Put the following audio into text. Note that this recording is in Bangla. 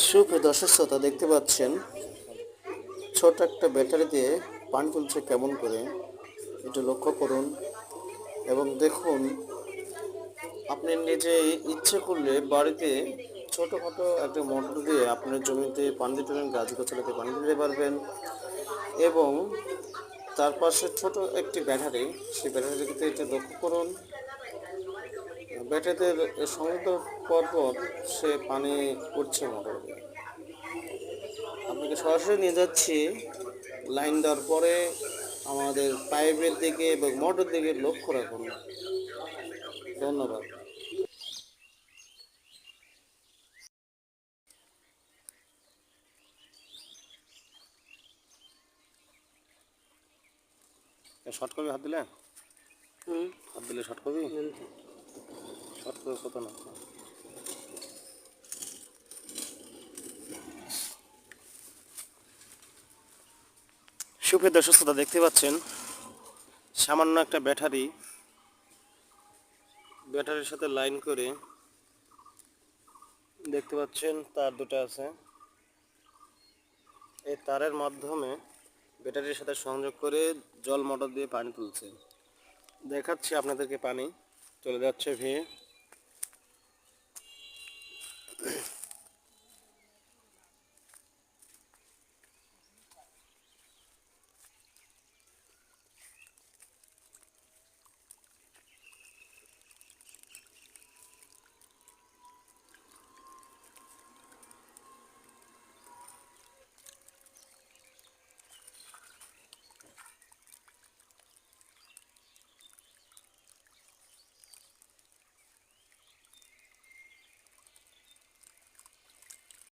সুপ্রিয় দর্শক শ্রোতা দেখতে পাচ্ছেন ছোট একটা ব্যাটারি দিয়ে পানি তুলছে কেমন করে, এটা লক্ষ্য করুন এবং দেখুন। আপনি নিজে ইচ্ছে করলে বাড়িতে ছোটোখাটো একটা মোটর দিয়ে আপনার জমিতে পানি দিতে পারেন, গাছ গাছালিতে পানি দিতে পারবেন। এবং তার পাশে ছোট একটি ব্যাটারি, সেই ব্যাটারিতে এটা লক্ষ্য করুন। ব্যাটারিতে সংযুক্ত পরপর সে পানি উঠছে মোটর দিয়ে। আপনাকে সরাসরি নিয়ে যাচ্ছি লাইন দেওয়ার পরে আমাদের পাইপের দিকে এবং মোটর দিকে লক্ষ্য রাখুন। ধন্যবাদ। শর্ট করবি হাত দিলে? হাত দিলে শর্ট করবি? শর্ট করে কত না। সুপ্রিয় দর্শক শ্রোতা দেখতে পাচ্ছেন সামান্য একটা ব্যাটারির সাথে লাইন করে দেখতে পাচ্ছেন তার দুটো আছে। এই তারের মাধ্যমে ব্যাটারির সাথে সংযোগ করে জল মোটর দিয়ে পানি তুলছে। দেখাচ্ছি আপনাদেরকে, পানি চলে যাচ্ছে ভেয়ে।